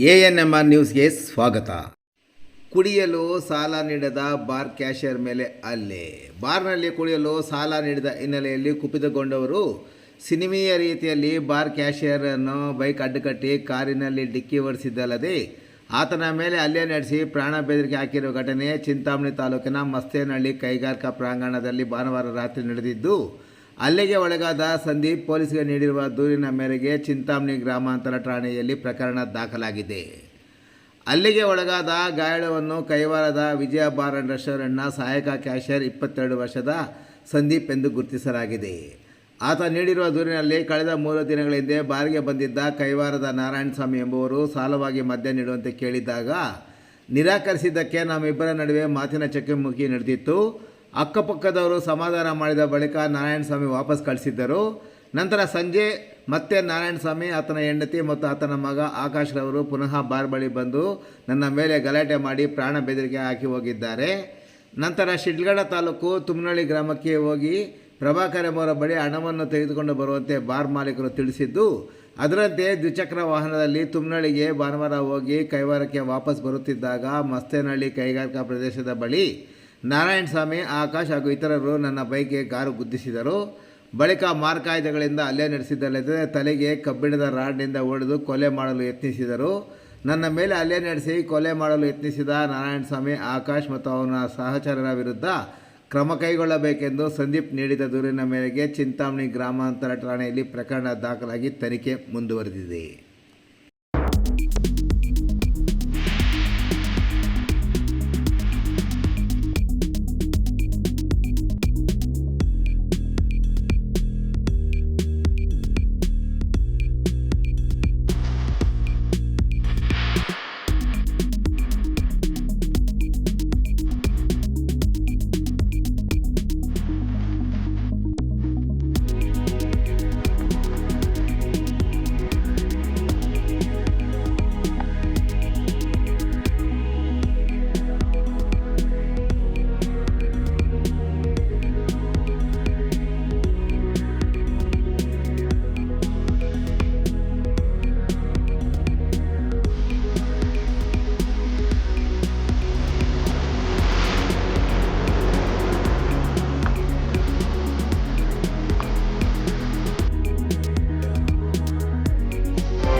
ANMR ನ್ಯೂಸ್ಗೆ ಸ್ವಾಗತ. ಕುಡಿಯಲು ಸಾಲ ನೀಡದ ಬಾರ್ ಕ್ಯಾಷಿಯರ್ ಮೇಲೆ ಹಲ್ಲೆ. ಬಾರ್ನಲ್ಲಿ ಕುಡಿಯಲು ಸಾಲ ನೀಡಿದ ಹಿನ್ನೆಲೆಯಲ್ಲಿ ಕುಪಿತಗೊಂಡವರು ಸಿನಿಮೀಯ ರೀತಿಯಲ್ಲಿ ಬಾರ್ ಕ್ಯಾಷಿಯರನ್ನು ಬೈಕ್ ಅಡ್ಡಗಟ್ಟಿ ಕಾರಿನಲ್ಲಿ ಡಿಕ್ಕಿ ಹೊಡೆಸಿದ್ದಲ್ಲದೆ ಆತನ ಮೇಲೆ ಹಲ್ಲೆ ನಡೆಸಿ ಪ್ರಾಣ ಬೆದರಿಕೆ ಹಾಕಿರುವ ಘಟನೆ ಚಿಂತಾಮಣಿ ತಾಲೂಕಿನ ಮಸ್ತೇನಹಳ್ಳಿ ಕೈಗಾರಿಕಾ ಪ್ರಾಂಗಣದಲ್ಲಿ ಭಾನುವಾರ ರಾತ್ರಿ ನಡೆದಿದ್ದು, ಹಲ್ಲೆಗೆ ಒಳಗಾದ ಸಂದೀಪ್ ಪೊಲೀಸರಿಗೆ ನೀಡಿರುವ ದೂರಿನ ಮೇರೆಗೆ ಚಿಂತಾಮಣಿ ಗ್ರಾಮಾಂತರ ಠಾಣೆಯಲ್ಲಿ ಪ್ರಕರಣ ದಾಖಲಾಗಿದೆ. ಹಲ್ಲೆಗೆ ಒಳಗಾದ ಗಾಯಾಳುವನ್ನು ಕೈವಾರದ ವಿಜಯ ಬಾರ್ ಅಂಡ್ ರೆಸ್ಟೋರೆಂಟ್ನ ಸಹಾಯಕ ಕ್ಯಾಷಿಯರ್ 22 ವರ್ಷದ ಸಂದೀಪ್ ಎಂದು ಗುರುತಿಸಲಾಗಿದೆ. ಆತ ನೀಡಿರುವ ದೂರಿನಲ್ಲಿ ಕಳೆದ 3 ದಿನಗಳ ಹಿಂದೆ ಬಾರ್ಗೆ ಬಂದಿದ್ದ ಕೈವಾರದ ನಾರಾಯಣಸ್ವಾಮಿ ಎಂಬುವರು ಸಾಲವಾಗಿ ಮದ್ಯ ನೀಡುವಂತೆ ಕೇಳಿದಾಗ ನಿರಾಕರಿಸಿದ್ದಕ್ಕೆ ನಮ್ಮಿಬ್ಬರ ನಡುವೆ ಮಾತಿನ ಚಕಮಕಿ ನಡೆದಿತ್ತು. ಅಕ್ಕಪಕ್ಕದವರು ಸಮಾಧಾನ ಮಾಡಿದ ಬಳಿಕ ನಾರಾಯಣಸ್ವಾಮಿ ವಾಪಸ್ ಕಳಿಸಿದ್ದರು. ನಂತರ ಸಂಜೆ ಮತ್ತೆ ನಾರಾಯಣಸ್ವಾಮಿ, ಆತನ ಹೆಂಡತಿ ಮತ್ತು ಆತನ ಮಗ ಆಕಾಶ್ ರವರು ಪುನಃ ಬಾರ್ ಬಳಿ ಬಂದು ನನ್ನ ಮೇಲೆ ಗಲಾಟೆ ಮಾಡಿ ಪ್ರಾಣ ಬೆದರಿಕೆ ಹಾಕಿ ಹೋಗಿದ್ದಾರೆ. ನಂತರ ಶಿಡ್ಲಘಟ್ಟ ತಾಲೂಕು ತುಮ್ನಳ್ಳಿ ಗ್ರಾಮಕ್ಕೆ ಹೋಗಿ ಪ್ರಭಾಕರ್ ಎಂಬುವರ ಬಳಿ ಹಣವನ್ನು ತೆಗೆದುಕೊಂಡು ಬರುವಂತೆ ಬಾರ್ ಮಾಲೀಕರು ತಿಳಿಸಿದ್ದು, ಅದರಂತೆ ದ್ವಿಚಕ್ರ ವಾಹನದಲ್ಲಿ ತುಮ್ನಳ್ಳಿಗೆ ಭಾನುವಾರ ಹೋಗಿ ಕೈವಾರಕ್ಕೆ ವಾಪಸ್ ಬರುತ್ತಿದ್ದಾಗ ಮಸ್ತೇನಹಳ್ಳಿ ಕೈಗಾರಿಕಾ ಪ್ರದೇಶದ ಬಳಿ ನಾರಾಯಣಸ್ವಾಮಿ, ಆಕಾಶ್ ಹಾಗೂ ಇತರರು ನನ್ನ ಬೈಕ್ಗೆ ಕಾರು ಗುದ್ದಿಸಿದರು. ಬಳಿಕ ಮಾರ್ಕಾಯುಧಗಳಿಂದ ಹಲ್ಲೆ ನಡೆಸಿದ್ದಲ್ಲದೆ ತಲೆಗೆ ಕಬ್ಬಿಣದ ರಾಡ್ನಿಂದ ಹೊಡೆದು ಕೊಲೆ ಮಾಡಲು ಯತ್ನಿಸಿದರು. ನನ್ನ ಮೇಲೆ ಹಲ್ಲೆ ನಡೆಸಿ ಕೊಲೆ ಮಾಡಲು ಯತ್ನಿಸಿದ ನಾರಾಯಣಸ್ವಾಮಿ, ಆಕಾಶ್ ಮತ್ತು ಅವನ ಸಹಚರರ ವಿರುದ್ಧ ಕ್ರಮ ಕೈಗೊಳ್ಳಬೇಕೆಂದು ಸಂದೀಪ್ ನೀಡಿದ ದೂರಿನ ಮೇರೆಗೆ ಚಿಂತಾಮಣಿ ಗ್ರಾಮಾಂತರ ಠಾಣೆಯಲ್ಲಿ ಪ್ರಕರಣ ದಾಖಲಾಗಿ ತನಿಖೆ ಮುಂದುವರೆದಿದೆ.